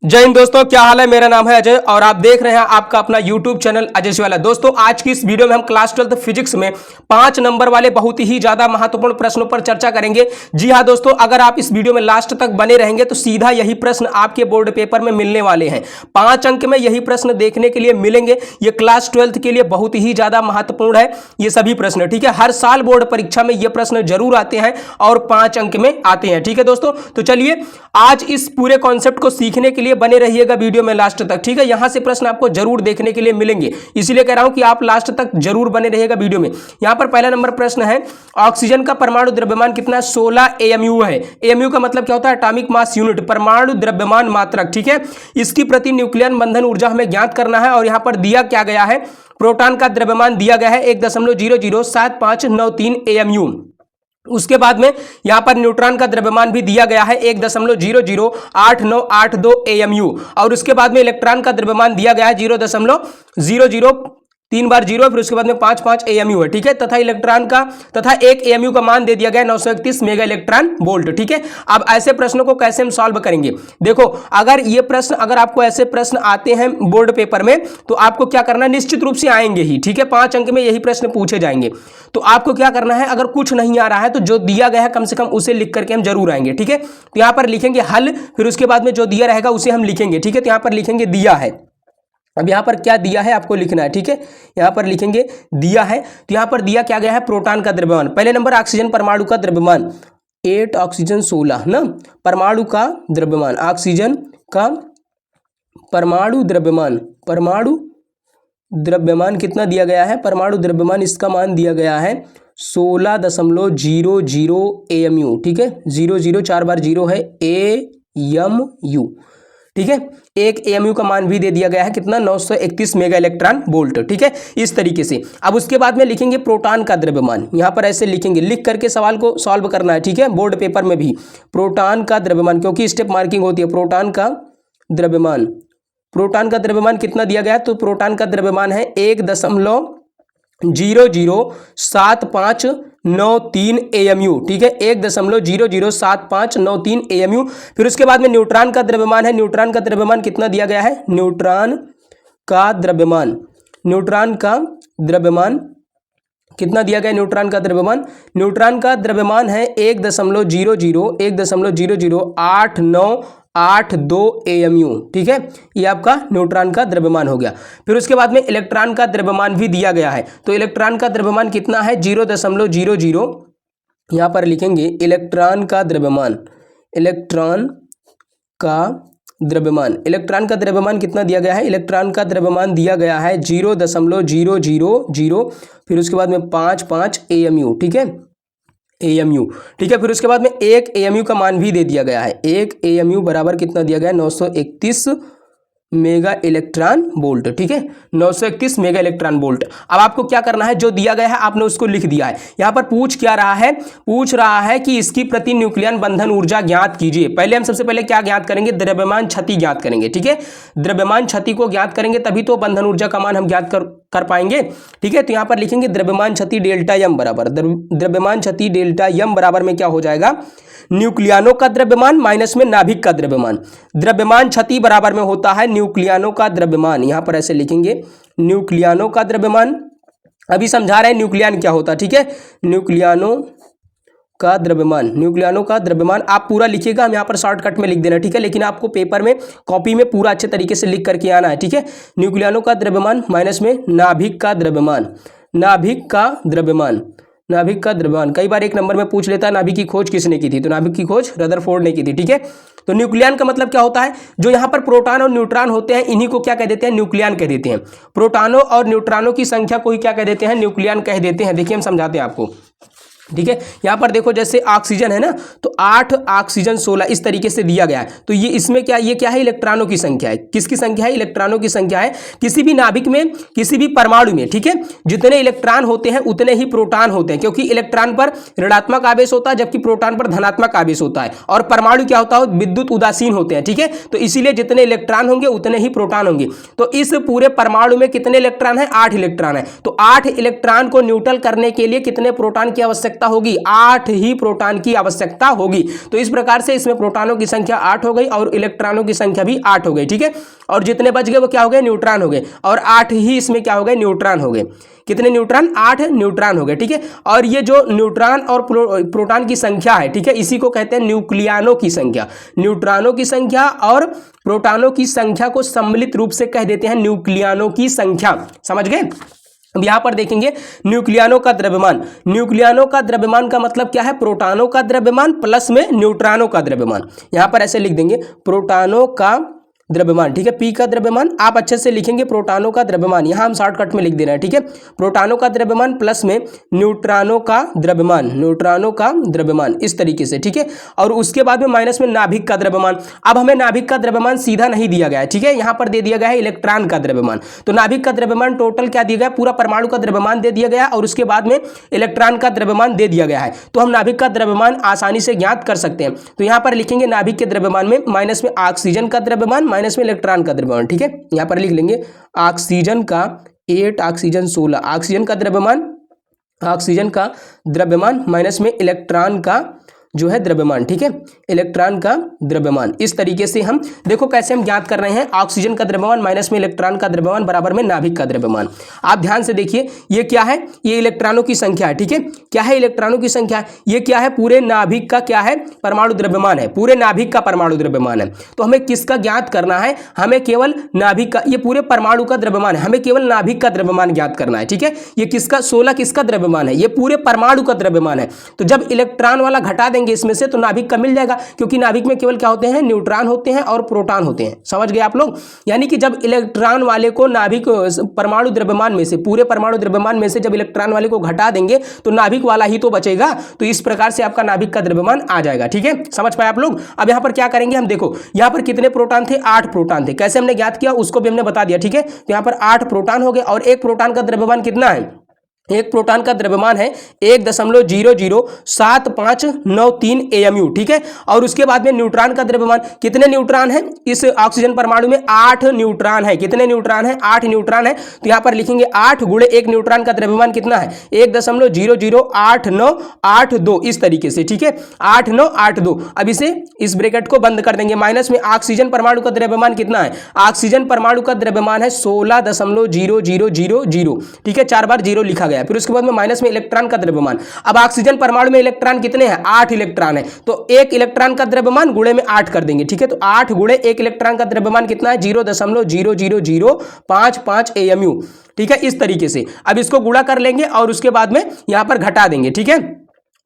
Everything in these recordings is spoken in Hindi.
जय हिंद दोस्तों, क्या हाल है। मेरा नाम है अजय और आप देख रहे हैं आपका अपना YouTube चैनल अजय शिवाला। दोस्तों, आज की इस वीडियो में हम क्लास 12 फिजिक्स में 5 नंबर वाले बहुत ही ज्यादा महत्वपूर्ण प्रश्नों पर चर्चा करेंगे। जी हां दोस्तों, अगर आप इस वीडियो में लास्ट तक बने रहेंगे तो सीधा यही प्रश्न आपके बोर्ड पेपर में मिलने वाले हैं। 5 अंक में यही प्रश्न देखने के लिए मिलेंगे। ये क्लास 12 के लिए बहुत ही ज्यादा महत्वपूर्ण है ये सभी प्रश्न, ठीक है। हर साल बोर्ड परीक्षा में ये प्रश्न जरूर आते हैं और 5 अंक में आते हैं, ठीक है दोस्तों। तो चलिए आज इस पूरे कॉन्सेप्ट को सीखने के लिए बने रहिएगा वीडियो में लास्ट तक, ठीक है। यहां से प्रश्न आपको जरूर देखने के लिए मिलेंगे, इसीलिए कह रहा हूं कि आप लास्ट तक जरूर बने रहिएगा वीडियो में। यहां पर पहला नंबर प्रश्न है, ऑक्सीजन का परमाणु द्रव्यमान कितना है? 16 AMU है। AMU का मतलब क्या होता है? एटॉमिक मास यूनिट, परमाणु द्रव्यमान मात्रक, ठीक है। इसकी प्रति न्यूक्लियन बंधन ऊर्जा हमें ज्ञात करना है और यहां पर दिया क्या गया है? प्रोटॉन का द्रव्यमान दिया गया है 1.007593 AMU। उसके बाद में यहां पर न्यूट्रॉन का द्रव्यमान भी दिया गया है 1.008982 AMU और उसके बाद में इलेक्ट्रॉन का द्रव्यमान दिया गया है 0.00 3 बार 0, फिर उसके बाद में 5 AMU है, ठीक है। तथा इलेक्ट्रॉन का तथा 1 AMU का मान दे दिया गया 931 मेगा इलेक्ट्रॉन वोल्ट, ठीक है। अब ऐसे प्रश्नों को कैसे हम सॉल्व करेंगे? देखो, अगर आपको ऐसे प्रश्न आते हैं बोर्ड पेपर में तो आपको क्या करना है? निश्चित रूप से आएंगे ही, ठीक है। 5 अंक में यही प्रश्न पूछे जाएंगे। तो आपको क्या करना है? अगर कुछ नहीं आ रहा है तो जो दिया गया है कम से कम उसे लिख करके हम जरूर आएंगे, ठीक है। तो यहां पर लिखेंगे हल, फिर उसके बाद में जो दिया रहेगा उसे हम लिखेंगे, ठीक है। तो यहां पर लिखेंगे दिया है। अब यहां पर क्या दिया है आपको लिखना है, ठीक है। यहां पर लिखेंगे दिया है। तो यहां पर दिया क्या गया है? प्रोटॉन का द्रव्यमान। पहले नंबर ऑक्सीजन परमाणु का द्रव्यमान 8, ऑक्सीजन 16 ना। परमाणु का द्रव्यमान, ऑक्सीजन का परमाणु द्रव्यमान कितना दिया गया है? परमाणु द्रव्यमान इसका मान दिया गया है 16.00 AMU, ठीक है। 00 4 बार 0 है AMU, ठीक है। 1 AMU का मान भी दे दिया गया है कितना? 931 मेगा इलेक्ट्रॉन वोल्ट, ठीक है। इस तरीके से अब उसके बाद में लिखेंगे प्रोटॉन का द्रव्यमान। यहां पर ऐसे लिखेंगे, लिख करके सवाल को सॉल्व करना है, ठीक है। बोर्ड पेपर में भी प्रोटॉन का द्रव्यमान, क्योंकि स्टेप मार्किंग होती है। प्रोटॉन का द्रव्यमान कितना दिया गया? तो प्रोटॉन का द्रव्यमान है 1.007593 AMU, ठीक है। 1.007593 AMU। फिर उसके बाद में न्यूट्रॉन का द्रव्यमान है। न्यूट्रॉन का द्रव्यमान कितना दिया गया है? न्यूट्रॉन का द्रव्यमान कितना दिया गया? न्यूट्रॉन का द्रव्यमान है 1.008982 AMU, ठीक है। ये आपका न्यूट्रॉन का द्रव्यमान हो गया। फिर उसके बाद में इलेक्ट्रॉन का द्रव्यमान भी दिया गया है। तो इलेक्ट्रॉन का द्रव्यमान कितना है? 0.00, यहां पर लिखेंगे इलेक्ट्रॉन का द्रव्यमान कितना दिया गया है? इलेक्ट्रॉन का द्रव्यमान दिया गया है 0.000, फिर उसके बाद में 5 AMU, ठीक है। AMU, ठीक है। फिर उसके बाद में 1 AMU का मान भी दे दिया गया है। 1 AMU बराबर कितना दिया गया है? 931 मेगा इलेक्ट्रॉन वोल्ट, ठीक है। 931 मेगा इलेक्ट्रॉन वोल्ट। अब आपको क्या करना है? जो दिया गया है आपने उसको लिख दिया है। यहां पर पूछ रहा है कि इसकी प्रति न्यूक्लियन बंधन ऊर्जा ज्ञात कीजिए। पहले हम सबसे पहले क्या ज्ञात करेंगे? द्रव्यमान क्षति ज्ञात करेंगे, ठीक है। द्रव्यमान क्षति को ज्ञात करेंगे तभी तो बंधन ऊर्जा का मान हम ज्ञात कर पाएंगे, ठीक है। तो यहां पर लिखेंगे द्रव्यमान क्षति डेल्टा एम बराबर में क्या हो जाएगा? न्यूक्लियनों का द्रव्यमान माइनस में नाभिक का द्रव्यमान। द्रव्यमान क्षति बराबर में होता है न्यूक्लियनों का द्रव्यमान। यहां पर ऐसे लिखेंगे न्यूक्लियनों का द्रव्यमान। अभी समझा रहे हैं न्यूक्लियन क्या होता है, ठीक है। न्यूक्लियनों का द्रव्यमान आप पूरा लिखिएगा, हम यहाँ पर शॉर्टकट में लिख देना, ठीक है। लेकिन आपको पेपर में कॉपी में पूरा अच्छे तरीके से लिख करके आना है, ठीक है। न्यूक्लियनों का द्रव्यमान माइनस में नाभिक का द्रव्यमान। कई बार एक नंबर में पूछ लेता है नाभिक की खोज किसने की थी? तो नाभिक की खोज रदरफोर्ड ने की थी, ठीक है। तो न्यूक्लियन का मतलब क्या होता है? जो यहाँ पर प्रोटॉन और न्यूट्रॉन होते हैं इन्हीं को क्या कह देते हैं? न्यूक्लियन कह देते हैं। प्रोटॉनों और न्यूट्रॉनों की संख्या को ही क्या कह देते हैं? न्यूक्लियन कह देते हैं। देखिए हम समझाते हैं आपको, ठीक है। यहां पर देखो जैसे ऑक्सीजन है ना, तो 8 ऑक्सीजन 16 इस तरीके से दिया गया है। तो ये इसमें क्या है? इलेक्ट्रॉनों की संख्या है। किसकी संख्या है? इलेक्ट्रॉनों की संख्या है। किसी भी नाभिक में, किसी भी परमाणु में, ठीक है, जितने इलेक्ट्रॉन होते हैं उतने ही प्रोटॉन होते हैं, क्योंकि इलेक्ट्रॉन पर ऋणात्मक आवेश होता है जबकि प्रोटॉन पर धनात्मक आवेश होता है। और परमाणु क्या होता है? विद्युत उदासीन होते हैं, ठीक है। तो इसीलिए जितने इलेक्ट्रॉन होंगे उतने ही प्रोटॉन होंगे। तो इस पूरे परमाणु में कितने इलेक्ट्रॉन है? 8 इलेक्ट्रॉन है। तो 8 इलेक्ट्रॉन को न्यूट्रल करने के लिए कितने प्रोटॉन की आवश्यकता आवश्यकता होगी? 8 ही प्रोटॉन की आवश्यकता होगी। तो इस प्रकार से इसमें प्रोटॉनों की संख्या 8 हो गई और इलेक्ट्रॉनों की संख्या भी 8 हो गई, ठीक है। और जितने बच गए वो क्या हो गए? न्यूट्रॉन हो गए। और 8 ही इसमें क्या हो गए? न्यूट्रॉन हो गए। कितने न्यूट्रॉन? 8 न्यूट्रॉन हो गए, ठीक है। और ये जो न्यूट्रॉन और प्रोटॉन की संख्या है, ठीक है, इसी को कहते हैं न्यूक्लियनों की संख्या। न्यूट्रॉनों की संख्या और प्रोटॉनों की संख्या को सम्मिलित रूप से कह देते हैं न्यूक्लियनों की संख्या। समझ गए? अब यहां पर देखेंगे न्यूक्लियनों का द्रव्यमान। न्यूक्लियनों का द्रव्यमान का मतलब क्या है? प्रोटॉनों का द्रव्यमान प्लस में न्यूट्रॉनों का द्रव्यमान। यहां पर ऐसे लिख देंगे प्रोटॉनों का द्रव्यमान, ठीक है। पी का द्रव्यमान आप अच्छे से लिखेंगे, प्रोटॉनों का द्रव्यमान यहां हम शॉर्टकट में लिख दे रहे हैं, ठीक है। प्रोटॉनों का द्रव्यमान प्लस में न्यूट्रॉनों का द्रव्यमान, न्यूट्रॉनों का द्रव्यमान, इस तरीके से, ठीक है। और उसके बाद में माइनस में नाभिक का द्रव्यमान। अब हमें नाभिक का द्रव्यमान सीधा नहीं दिया गया है, ठीक है, यहां पर दे दिया गया है इलेक्ट्रॉन का द्रव्यमान। तो नाभिक का द्रव्यमान टोटल क्या दिया गया? पूरा परमाणु का द्रव्यमान दे दिया गया और उसके बाद में इलेक्ट्रॉन का द्रव्यमान दे दिया गया है। तो हम नाभिक का द्रव्यमान आसानी से ज्ञात कर सकते हैं। तो यहां पर लिखेंगे नाभिक के द्रव्यमान में माइनस में ऑक्सीजन का द्रव्यमान माइनस में इलेक्ट्रॉन का द्रव्यमान, ठीक है। यहां पर लिख लेंगे ऑक्सीजन का 8, ऑक्सीजन 16, ऑक्सीजन का द्रव्यमान माइनस में इलेक्ट्रॉन का जो है द्रव्यमान, ठीक है, इलेक्ट्रॉन का द्रव्यमान। इस तरीके से हम देखो कैसे हम ज्ञात कर रहे हैं। ऑक्सीजन का द्रव्यमान माइनस में इलेक्ट्रॉन का द्रव्यमान बराबर में नाभिक का द्रव्यमान। आप ध्यान से देखिए, ये क्या है? ये इलेक्ट्रॉनों की संख्या है, ठीक है। क्या है? इलेक्ट्रॉनों की संख्या। ये क्या है? पूरे नाभिक का क्या है? परमाणु द्रव्यमान है। पूरे नाभिक का परमाणु द्रव्यमान है। तो हमें किसका ज्ञात करना है? हमें केवल नाभिक का, ये पूरे परमाणु का द्रव्यमान है, हमें केवल नाभिक का द्रव्यमान ज्ञात करना है, ठीक है। ये किसका? 16 किसका द्रव्यमान है? ये पूरे परमाणु का द्रव्यमान है। तो जब इलेक्ट्रॉन वाला घटा देंगे इसमें से तो नाभिक का मिल जाएगा, क्योंकि नाभिक में केवल क्या होते हैं? न्यूट्रॉन होते हैं और प्रोटॉन होते हैं। समझ गए आप लोग? यानी कि जब इलेक्ट्रॉन वाले को नाभिक परमाणु द्रव्यमान में से, पूरे परमाणु द्रव्यमान में से जब इलेक्ट्रॉन वाले को घटा देंगे तो नाभिक वाला ही तो बचेगा। तो इस प्रकार से आपका नाभिक का द्रव्यमान आ जाएगा, ठीक है। समझ पाए आप लोग? अब यहां पर क्या करेंगे हम? देखो यहां पर कितने प्रोटॉन थे? 8 प्रोटॉन थे। कैसे हमने ज्ञात किया उसको भी हमने बता दिया, ठीक है। तो यहां पर 8 प्रोटॉन हो गए और एक प्रोटॉन का द्रव्यमान कितना है? एक प्रोटॉन का द्रव्यमान है 1.007593 AMU, ठीक है। और उसके बाद में न्यूट्रॉन का द्रव्यमान, कितने न्यूट्रॉन है इस ऑक्सीजन परमाणु में? 8 न्यूट्रॉन है। कितने न्यूट्रॉन है? 8 न्यूट्रॉन है। तो यहां पर लिखेंगे 8 गुणे एक न्यूट्रॉन का द्रव्यमान कितना है? 1.008982, इस तरीके से, ठीक है, 8982। अब इसे इस ब्रैकेट को बंद कर देंगे। माइनस में ऑक्सीजन परमाणु का द्रव्यमान कितना है? ऑक्सीजन परमाणु का द्रव्यमान है 16.0000, ठीक है, 4 बार 0 लिखा गया। फिर उसके बाद में माइनस में इलेक्ट्रॉन का द्रव्यमान। अब ऑक्सीजन परमाणु में इलेक्ट्रॉन कितने हैं? 8 इलेक्ट्रॉन है। तो एक इलेक्ट्रॉन का द्रव्यमान गुणे में 8 कर देंगे, ठीक है। तो 8 गुणे एक इलेक्ट्रॉन का द्रव्यमान कितना है? 0.00055 AMU, ठीक है, इस तरीके से। अब इसको गुणा कर लेंगे और उसके बाद में यहां पर घटा देंगे, ठीक है।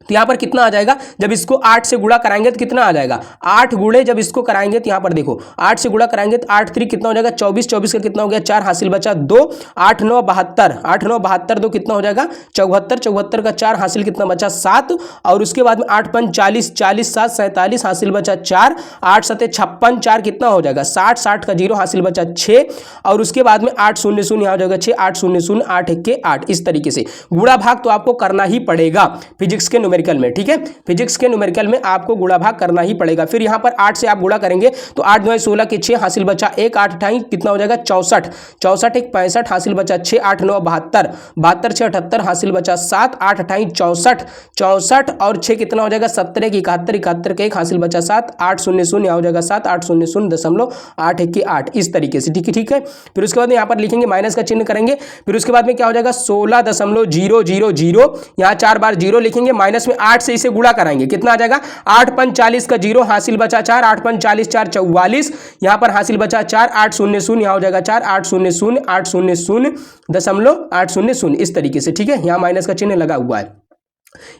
तो यहां पर कितना आ जाएगा? जब इसको 8 से गुणा कराएंगे तो कितना आ जाएगा? 8 गुणे जब इसको कराएंगे तो यहां पर देखो 8 से गुणा कराएंगे तो 8 3 कितना हो जाएगा? 24, 24 का कितना हो गया? 4 हासिल बचा 2, 8 9 72, 8 9 72, 2 कितना हो जाएगा? 74, 74 का 4 हासिल कितना बचा? 7। और उसके बाद में 8 5 40, 40 7 47 हासिल बचा 4, 8 7 56, 4 कितना हो जाएगा? 60, 60 का 0 हासिल बचा 6। और उसके बाद में 8 0 0 यहाँ हो जाएगा 6, 8 0 0 8 1 के 8। इस तरीके से गुणा भाग तो आपको करना ही पड़ेगा फिजिक्स के न्यूमेरिकल में, ठीक है। फिजिक्स के न्यूमेरिकल में आपको गुणा भाग करना ही पड़ेगा। फिर यहां पर 8 से आप गुणा करेंगे तो 8 9 16 के 6 हासिल बचा 1, 8 28 कितना हो जाएगा? 64, 64 1 65 हासिल बचा 6, 8 9 72, 72 6 78 हासिल बचा 7, 8 28 64, 64 और 6 कितना हो जाएगा? 70 1 71, 71 के 1 हासिल बचा 7, 8 0 0 यहाँ हो जाएगा 7, 8 0 0 दशमलव 8 1 के 8, इस तरीके से, ठीक है, ठीक है। फिर उसके बाद में यहाँ पर लिखेंगे माइनस का चिन्ह करेंगे। फिर उसके बाद में क्या हो जाएगा? 16.000, यहाँ 4 बार 0 लिखेंगे। माइनस में 8 से इसे गुणा कराएंगे, कितना आ जाएगा? 8 5 40 का 0 हासिल बचा 4, 8 5 40 4 44, यहाँ पर हासिल बचा 4, 8 0 0 यहाँ हो जाएगा 4, 8 0 0 8 0 0 दशमलव 8 0 0, इस तरीके से, ठीक है। यहाँ माइनस का चिन्ह लगा हुआ है,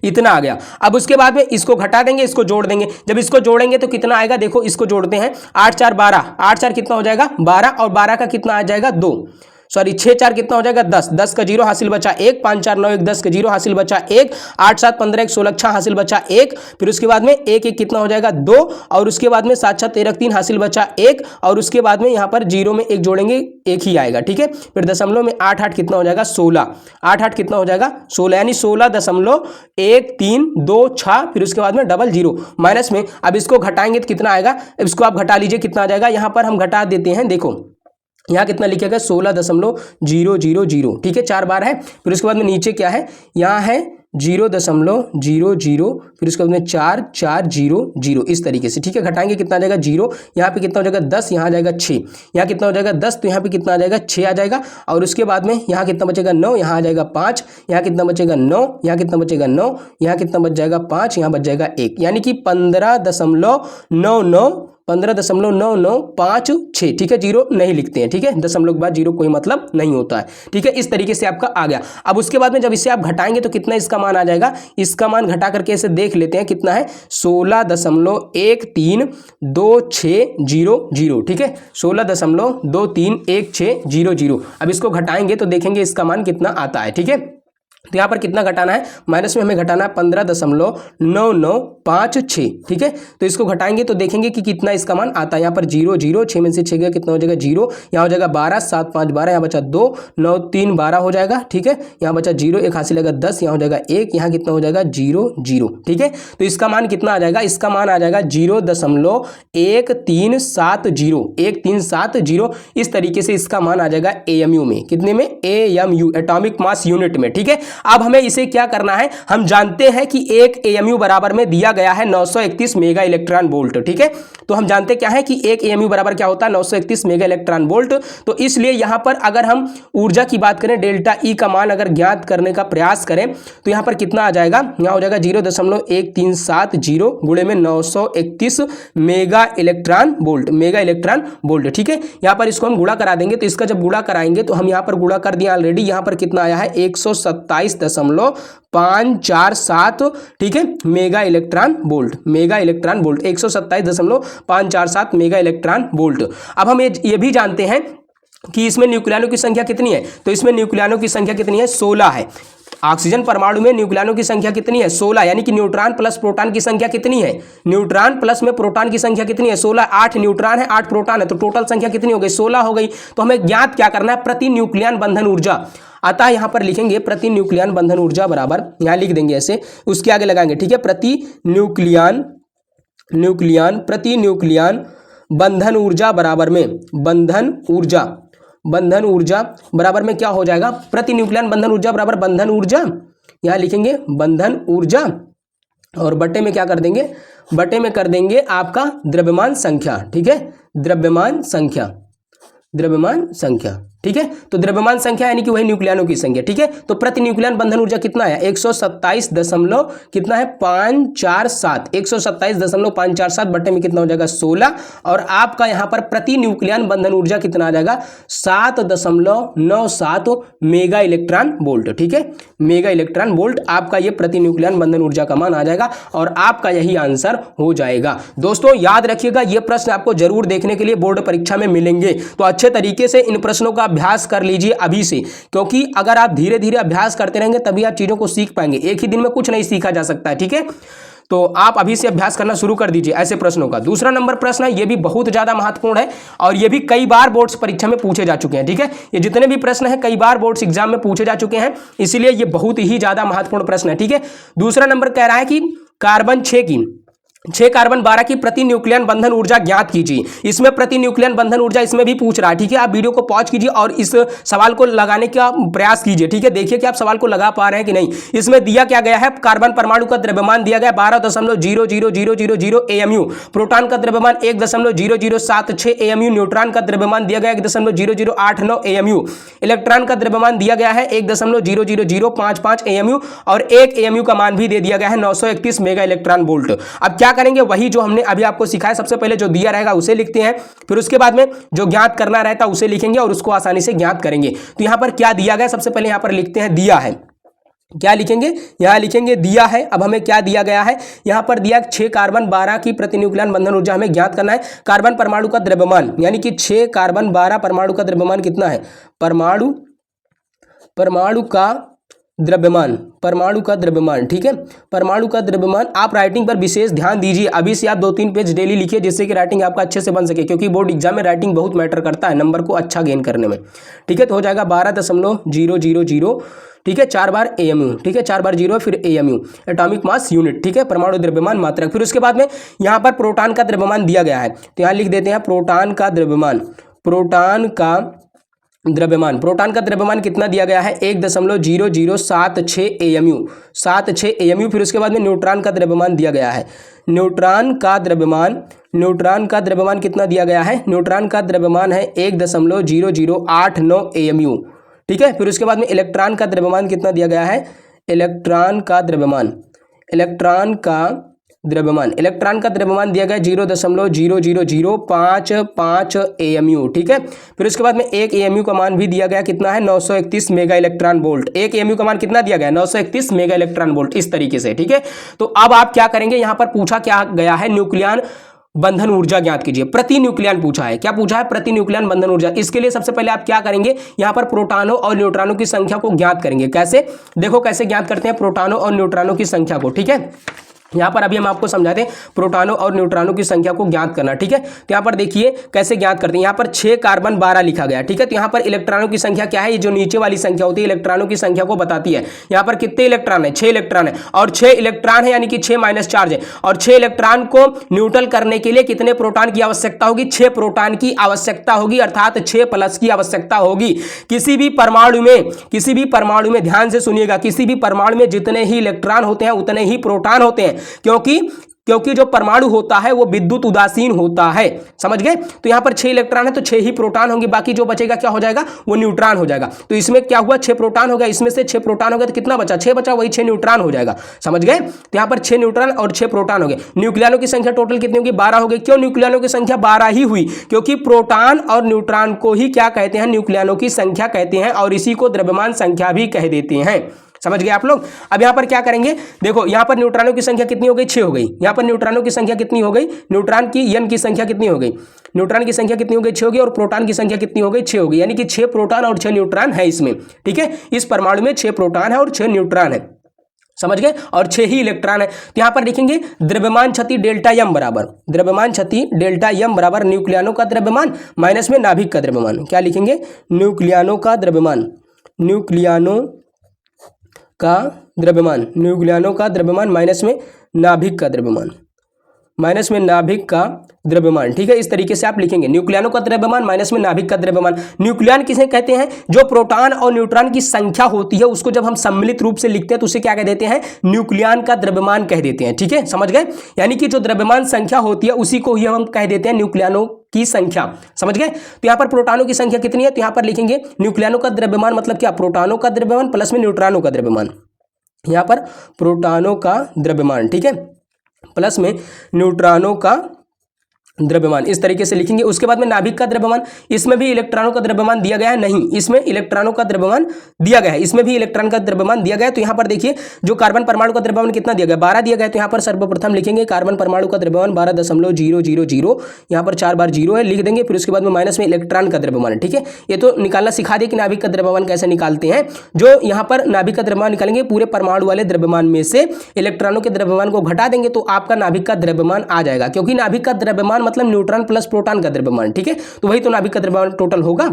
इतना आ गया। अब उसके बाद में इसको घटा देंगे, इसको जोड़ देंगे। जब इसको जोड़ेंगे तो कितना आएगा? देखो इसको जोड़ते हैं, 8 4 12, 8 4 कितना हो जाएगा? 12, और 12 का कितना आ जाएगा? 2, सॉरी 6 4 कितना हो जाएगा? 10, 10 का 0 हासिल बचा 1, 5 4 9 1 10 का 0 हासिल बचा 1, 8 7 15 1 16 6 हासिल बचा 1। फिर उसके बाद में 1 1 कितना हो जाएगा? 2, और उसके बाद में 7 7 13 3 हासिल बचा 1, और उसके बाद में यहाँ पर 0 में 1 जोड़ेंगे, 1 ही आएगा, ठीक है। फिर दशमलव में 8 8 कितना हो जाएगा? 16, 8 8 कितना हो जाएगा? 16, यानी 16.132 फिर उसके बाद में डबल 0 माइनस में। अब इसको घटाएंगे तो कितना आएगा? इसको आप घटा लीजिए, कितना आ जाएगा? यहाँ पर हम घटा देते हैं, देखो यहाँ कितना लिखेगा? 16.000, ठीक है, 4 बार है। फिर उसके बाद में नीचे क्या है? यहाँ है 0.00, फिर उसके बाद में 4400 इस तरीके से, ठीक है। घटाएंगे कितना आ जाएगा 0, यहाँ पे कितना हो जाएगा 10, यहाँ आ जाएगा 6, यहाँ कितना हो जाएगा 10, तो यहाँ पे कितना आ जाएगा 6 आ जाएगा। और उसके बाद में यहाँ कितना बचेगा 9, यहाँ आ जाएगा 5, यहाँ कितना बचेगा 9, यहाँ कितना बचेगा 9, यहाँ कितना बच जाएगा 5, यहाँ बच जाएगा 1, यानी कि 15.99556, ठीक है। जीरो नहीं लिखते हैं, ठीक है, दशमलव के बाद जीरो कोई मतलब नहीं होता है, ठीक है। इस तरीके से आपका आ गया। अब उसके बाद में जब इसे आप घटाएंगे तो कितना इसका मान आ जाएगा, इसका मान घटा करके इसे देख लेते हैं कितना है, 16.13260, ठीक है, 16.23160। अब इसको घटाएंगे तो देखेंगे इसका मान कितना आता है, ठीक है। तो यहाँ पर कितना घटाना है, माइनस में हमें घटाना है 15.9956, ठीक है। तो इसको घटाएंगे तो देखेंगे कि कितना इसका मान आता है। यहाँ पर 0 0, 6 में से 6 गया, कितना हो जाएगा 0, यहाँ हो जाएगा 12, 7 5 12, यहाँ बचा 2, 9 3 12 हो जाएगा, ठीक है। यहाँ बचा 0, 1 हासिल लगेगा 10, यहाँ हो जाएगा 1, यहाँ कितना हो जाएगा 0 0, ठीक है। तो इसका मान कितना आ जाएगा, इसका मान आ जाएगा 0.1370, इस तरीके से इसका मान आ जाएगा AMU में, कितने में, AMU एटॉमिक मास यूनिट में, ठीक है। अब हमें इसे क्या करना है, हम जानते हैं कि एक AMU बराबर में दिया गया है 931 मेगा इलेक्ट्रॉन वोल्ट, ठीक है। तो हम जानते क्या है कि एक AMU बराबर क्या होता है, 931 मेगा इलेक्ट्रॉन वोल्ट। तो इसलिए यहां पर अगर हम ऊर्जा की बात करें, डेल्टा E का मान अगर ज्ञात करने का प्रयास करें तो यहां पर कितना आ जाएगा, यहां हो जाएगा 0.1370 गुणे में 931 मेगा इलेक्ट्रॉन वोल्ट, ठीक है। यहां पर इसको हम गुणा करा देंगे, तो इसका जब गुणा कराएंगे तो हम यहां पर गुणा कर दिया ऑलरेडी, यहां पर कितना आया है 127.547, ठीक है, mega electron volt 127.547 mega electron volt. अब हम ये भी जानते हैं कि इसमें न्यूक्लियनों की संख्या कितनी है, तो इसमें न्यूक्लियनों की संख्या कितनी है, 16 है। ऑक्सीजन परमाणु में न्यूक्लियनों की संख्या कितनी है, 16, यानी कि न्यूट्रॉन प्लस प्रोटॉन की संख्या कितनी है, न्यूट्रॉन प्लस में प्रोटॉन की संख्या कितनी है, 16, 8 न्यूट्रॉन है 8 प्रोटॉन है, तो टोटल संख्या कितनी हो गई, 16 हो गई। तो हमें ज्ञात क्या करना है, प्रति न्यूक्लियन बंधन ऊर्जा। अतः यहां पर लिखेंगे प्रति न्यूक्लियन बंधन ऊर्जा बराबर, यहां लिख देंगे ऐसे, उसके आगे लगाएंगे, ठीक है, प्रति न्यूक्लियन बंधन ऊर्जा बराबर में बंधन ऊर्जा बराबर में क्या हो जाएगा, प्रति न्यूक्लियन बंधन ऊर्जा बराबर बंधन ऊर्जा, यहां लिखेंगे बंधन ऊर्जा, और बटे में क्या कर देंगे, बटे में कर देंगे आपका द्रव्यमान संख्या, ठीक है, द्रव्यमान संख्या, ठीक है। तो द्रव्यमान संख्या यानी कि वही न्यूक्लियनों की संख्या, ठीक है। तो प्रति न्यूक्लियन बंधन ऊर्जा कितना है, 127 दशमलव कितना है 547, 127.547 बटे में कितना हो जाएगा 16, और आपका यहां पर प्रति न्यूक्लियन बंधन ऊर्जा कितना आ जाएगा 7.97 मेगा इलेक्ट्रॉन वोल्ट, ठीक है, मेगा इलेक्ट्रॉन वोल्ट आपका ये प्रति न्यूक्लियन बंधन ऊर्जा का मान आ जाएगा, और आपका यही आंसर हो जाएगा। दोस्तों याद रखिएगा, ये प्रश्न आपको जरूर देखने के लिए बोर्ड परीक्षा में मिलेंगे, तो अच्छे तरीके से इन प्रश्नों का अभ्यास कर लीजिए अभी से, क्योंकि अगर आप धीरे धीरे अभ्यास करते रहेंगे तभी आप चीजों को सीख पाएंगे, एक ही दिन में कुछ नहीं सीखा जा सकता है, ठीक है। तो आप अभी से अभ्यास करना शुरू कर दीजिए ऐसे प्रश्नों का। दूसरा नंबर प्रश्न है, ये भी बहुत ज्यादा महत्वपूर्ण है और ये भी कई बार बोर्ड्स परीक्षा में पूछे जा चुके हैं, ठीक है। ये जितने भी प्रश्न हैं कई बार बोर्ड्स एग्जाम में पूछे जा चुके हैं, इसीलिए ये बहुत ही ज्यादा महत्वपूर्ण प्रश्न है, ठीक है। दूसरा नंबर कह रहा है कि कार्बन 6 कार्बन 12 की प्रति न्यूक्लियन बंधन ऊर्जा ज्ञात कीजिए। इसमें प्रति न्यूक्लियन बंधन ऊर्जा इसमें भी पूछ रहा है, ठीक है। आप वीडियो को पॉज कीजिए और इस सवाल को लगाने का प्रयास कीजिए, ठीक है। देखिए कि आप सवाल को लगा पा रहे हैं कि नहीं। इसमें दिया क्या गया है, कार्बन परमाणु का द्रव्यमान दिया गया 12.00000 AMU, प्रोटॉन का द्रव्यमान 1.0076 AMU, न्यूट्रॉन का द्रव्यमान दिया गया 1.0089 AMU, इलेक्ट्रॉन का द्रव्यमान दिया गया है 1.00055 AMU, और एक AMU का मान भी दे दिया गया है 931 मेगा इलेक्ट्रॉन वोल्ट। अब क्या करेंगे, वही जो हमने अभी आपको सिखाया, सबसे पहले जो दिया रहेगा उसे लिखते हैं, फिर उसके बाद में जो ज्ञात करना रहता है उसे लिखेंगे और उसको आसानी से ज्ञात करेंगे। तो यहां पर क्या दिया गया, सबसे पहले यहां पर लिखते हैं दिया है, क्या लिखेंगे, यहां लिखेंगे दिया है। अब हमें क्या दिया गया है, यहां पर दिया 6 कार्बन 12 की प्रति न्यूक्लियन बंधन ऊर्जा हमें ज्ञात करना है। कार्बन परमाणु का द्रव्यमान यानी कि 6 कार्बन 12 परमाणु का द्रव्यमान कितना है, परमाणु का द्रव्यमान, ठीक है, परमाणु का द्रव्यमान। आप राइटिंग पर विशेष ध्यान दीजिए, अभी से आप 2-3 पेज डेली लिखिए, जिससे कि राइटिंग आपका अच्छे से बन सके, क्योंकि बोर्ड एग्जाम में राइटिंग बहुत मैटर करता है नंबर को अच्छा गेन करने में, ठीक है। तो हो जाएगा 12.000, ठीक है, 4 बार AMU, ठीक है, 4 बार 0 फिर AMU एटॉमिक मास यूनिट, ठीक है, परमाणु द्रव्यमान मात्रक। फिर उसके बाद में यहां पर प्रोटॉन का द्रव्यमान दिया गया है, तो यहां लिख देते हैं प्रोटॉन का द्रव्यमान, प्रोटॉन का द्रव्यमान कितना दिया गया है 1.0076 AMU, 76 AMU। फिर उसके बाद में न्यूट्रॉन का द्रव्यमान दिया गया है, न्यूट्रॉन का द्रव्यमान कितना दिया गया है, न्यूट्रॉन का द्रव्यमान है 1.0089 AMU, ठीक है। फिर उसके बाद में इलेक्ट्रॉन का द्रव्यमान कितना दिया गया है, इलेक्ट्रॉन का द्रव्यमान दिया गया 0.00055 AMU, ठीक है। फिर उसके बाद में 1 AMU का मान भी दिया गया, कितना है 931 मेगा इलेक्ट्रॉन वोल्ट। 1 AMU का मान कितना दिया गया 931 मेगा इलेक्ट्रॉन वोल्ट, इस तरीके से, ठीक है। तो अब आप क्या करेंगे, यहां पर पूछा क्या गया है, न्यूक्लियन बंधन ऊर्जा ज्ञात कीजिए। प्रति न्यूक्लियन पूछा है, क्या पूछा है, प्रति न्यूक्लियन बंधन ऊर्जा। इसके लिए सबसे पहले आप क्या करेंगे, यहां पर प्रोटॉनों और न्यूट्रॉनों की संख्या को ज्ञात करेंगे। कैसे, देखो कैसे ज्ञात करते हैं प्रोटॉनों और न्यूट्रॉनों की संख्या को, ठीक है। यहां पर अभी हम आपको समझाते हैं प्रोटॉनों और न्यूट्रॉनों की संख्या को ज्ञात करना, ठीक है। तो यहां पर देखिए कैसे ज्ञात करते हैं, यहां पर 6 कार्बन 12 लिखा गया, ठीक है। तो यहां पर इलेक्ट्रॉनों की संख्या क्या है, ये जो नीचे वाली संख्या होती है इलेक्ट्रॉनों की संख्या को बताती है। यहां पर कितने इलेक्ट्रॉन है, 6 इलेक्ट्रॉन है, और 6 इलेक्ट्रॉन है यानी कि 6 माइनस चार्ज है, और 6 इलेक्ट्रॉन को न्यूट्रल करने के लिए कितने प्रोटॉन की आवश्यकता होगी, 6 प्रोटॉन की आवश्यकता होगी, अर्थात 6 प्लस की आवश्यकता होगी। किसी भी परमाणु में ध्यान से सुनिएगा, किसी भी परमाणु में जितने ही इलेक्ट्रॉन होते हैं उतने ही प्रोटॉन होते हैं, क्योंकि जो परमाणु होता है वो विद्युत उदासीन होता है, समझ गए। तो यहां पर 6 इलेक्ट्रॉन है तो 6 ही प्रोटॉन होंगे, बाकी जो बचेगा क्या हो जाएगा, वो न्यूट्रॉन हो जाएगा। तो इसमें क्या हुआ, 6 प्रोटॉन हो गया, इसमें से 6 प्रोटॉन हो गया तो कितना बचा, 6 बचा, वही 6 न्यूट्रॉन हो जाएगा, समझ गए। तो यहां पर 6 न्यूट्रॉन और 6 प्रोटॉन हो गए। न्यूक्लियनों की संख्या टोटल कितनी होगी, 12 हो गई। क्यों न्यूक्लियनों की संख्या 12 ही हुई, क्योंकि प्रोटॉन और न्यूट्रॉन को ही क्या कहते हैं, न्यूक्लियनों की संख्या कहते हैं, और इसी को द्रव्यमान संख्या भी कह देते हैं, समझ गए आप लोग। अब यहां पर क्या करेंगे, देखो यहां पर न्यूट्रॉनों की संख्या कितनी हो गई, 6 हो गई। यहां पर न्यूट्रॉनों की संख्या कितनी हो गई, न्यूट्रॉन की n की संख्या कितनी हो गई, न्यूट्रॉन की संख्या कितनी हो गई, 6 हो गई, और प्रोटॉन की संख्या कितनी हो गई, 6 हो गई, यानी कि 6 प्रोटॉन और 6 न्यूट्रॉन है इसमें, ठीक है। इस परमाणु में 6 प्रोटॉन है और 6 न्यूट्रॉन है, समझ गए, और 6 ही इलेक्ट्रॉन है। तो यहां पर लिखेंगे द्रव्यमान क्षति डेल्टा m बराबर न्यूक्लियनों का द्रव्यमान माइनस में नाभिक का द्रव्यमान। क्या लिखेंगे, न्यूक्लियनों का द्रव्यमान माइनस में नाभिक का द्रव्यमान, ठीक है। इस तरीके से आप लिखेंगे, न्यूक्लियनों का द्रव्यमान माइनस में नाभिक का द्रव्यमान। न्यूक्लियन किसे कहते हैं, जो प्रोटॉन और न्यूट्रॉन की संख्या होती है उसको जब हम सम्मिलित रूप से लिखते हैं तो उसे क्या कह देते हैं, न्यूक्लियन का द्रव्यमान कह देते हैं, ठीक है, समझ गए। यानी कि जो द्रव्यमान संख्या होती है उसी को ही हम कह देते हैं न्यूक्लियनों की संख्या, समझ गए। तो यहां पर प्रोटॉनों की संख्या कितनी है, तो यहां पर लिखेंगे न्यूक्लियनों का द्रव्यमान मतलब क्या, प्रोटॉनों का द्रव्यमान प्लस में न्यूट्रॉनों का द्रव्यमान। यहां पर प्रोटॉनों का द्रव्यमान, ठीक है, प्लस में न्यूट्रॉनों का द्रव्यमान, इस तरीके से लिखेंगे। उसके बाद में नाभिक का द्रव्यमान, इसमें भी इलेक्ट्रॉनों का द्रव्यमान दिया गया है, नहीं इसमें इलेक्ट्रॉनों का द्रव्यमान दिया गया है, इसमें भी इलेक्ट्रॉन का द्रव्यमान दिया गया है। तो यहां पर देखिए जो कार्बन परमाणु का द्रव्यमान कितना दिया गया, 12 दिया गया है। तो यहां पर सर्वप्रथम लिखेंगे कार्बन परमाणु का द्रव्यमान 12.000, यहां पर 4 बार 0 है, लिख देंगे। फिर उसके बाद में माइनस में इलेक्ट्रॉन का द्रव्यमान, ठीक है। ये तो निकालना सिखा दिए कि नाभिक का द्रव्यमान कैसे निकालते हैं। जो यहां पर नाभिक का द्रव्यमान निकालेंगे, पूरे परमाणु वाले द्रव्यमान में से इलेक्ट्रॉनों के द्रव्यमान को घटा देंगे तो आपका नाभिक का द्रव्यमान आ जाएगा, क्योंकि नाभिक का द्रव्यमान मतलब न्यूट्रॉन प्लस प्रोटॉन का द्रव्यमान, ठीक है। तो वही तो नाभिक का द्रव्यमान टोटल होगा।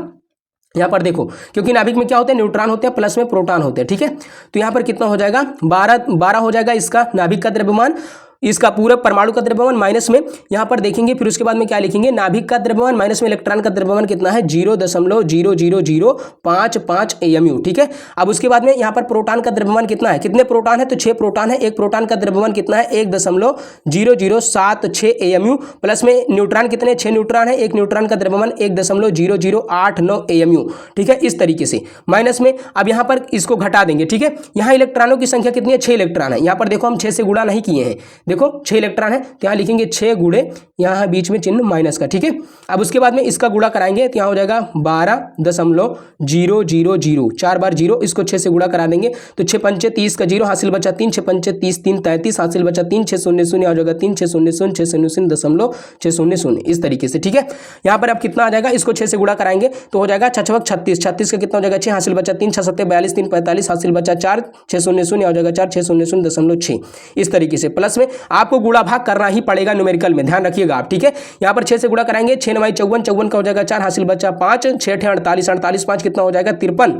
यहां पर देखो, क्योंकि नाभिक में क्या होते हैं, न्यूट्रॉन होते हैं प्लस में प्रोटॉन होते हैं, ठीक है। तो यहां पर कितना हो जाएगा, 12 हो जाएगा इसका नाभिक का द्रव्यमान, इसका पूरा परमाणु का द्रव्यमान माइनस में यहां पर देखेंगे। फिर उसके बाद में क्या लिखेंगे, नाभिक का द्रव्यमान माइनस में इलेक्ट्रॉन का द्रव्यमान कितना है, 0.00055 AMU, ठीक है। अब उसके बाद में यहां पर प्रोटॉन का द्रव्यमान कितना है, कितने प्रोटॉन है, तो 6 प्रोटॉन है। एक प्रोटॉन का द्रव्यमान कितना है, 1.0076 AMU, प्लस में न्यूट्रॉन कितने, 6 न्यूट्रॉन है। एक न्यूट्रॉन का द्रव्यमान 1.0089 AMU, ठीक है, इस तरीके से माइनस में। अब यहां पर इसको घटा देंगे, ठीक है। यहां इलेक्ट्रॉनों की संख्या कितनी है, 6 इलेक्ट्रॉन है। यहां पर देखो हम 6 से गुणा नहीं किए हैं, देखो 6 इलेक्ट्रॉन है तो यहां लिखेंगे 6 गुणे, यहां बीच में चिन्ह माइनस का, ठीक है। अब उसके बाद में इसका गुणा कराएंगे तो यहां हो जाएगा 12.000, 4 बार 0, इसको 6 से गुणा करा देंगे तो 6 पंचे 30 का 0, हासिल बचा 3, 6 पंचे 30, 3 33, हासिल बचा 3, 6 0 0 हो जाएगा 3, 6 0 0 6 0 0 .600, इस तरीके से, ठीक है। यहां पर अब कितना आ जाएगा, इसको 6 से गुणा कराएंगे तो हो जाएगा 6 36, 36 का कितना हो जाएगा 6, हासिल बचा 3, 6 7 42, 3 45, हासिल बचा 4, 6 0 0 हो जाएगा 4, 6 0 0.6, इस तरीके से। प्लस में आपको गुणा भाग करना ही पड़ेगा न्यूमेरिकल में, ध्यान रखिएगा आप, ठीक है। यहां पर 6 से गुणा कराएंगे, 6 9 54, 54 का हो जाएगा 4, हासिल बचा 5, 6 48, 48 5 कितना हो जाएगा 53,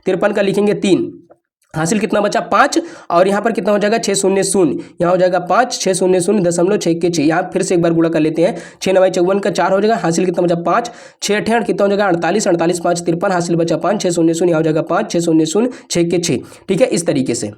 53 का लिखेंगे 3, हासिल कितना बचा 5, और यहाँ पर कितना हो जाएगा 6 शून्य शून्य, यहाँ हो जाएगा 5, 6 शून्य शून्य दशमलव 6 के 6, यहाँ फिर से एक बार गुणा कर लेते हैं, 6 9 54 का 4 हो जाएगा, हासिल कितना बचा 5, 6 8 कितना हो जाएगा 48, 48 5 53, हासिल बचा 5, 6 शून्य शून्य, यहाँ हो जाएगा 5, 6 शून्य शून्य 6 के 6। ठीक है, इस तरीके से।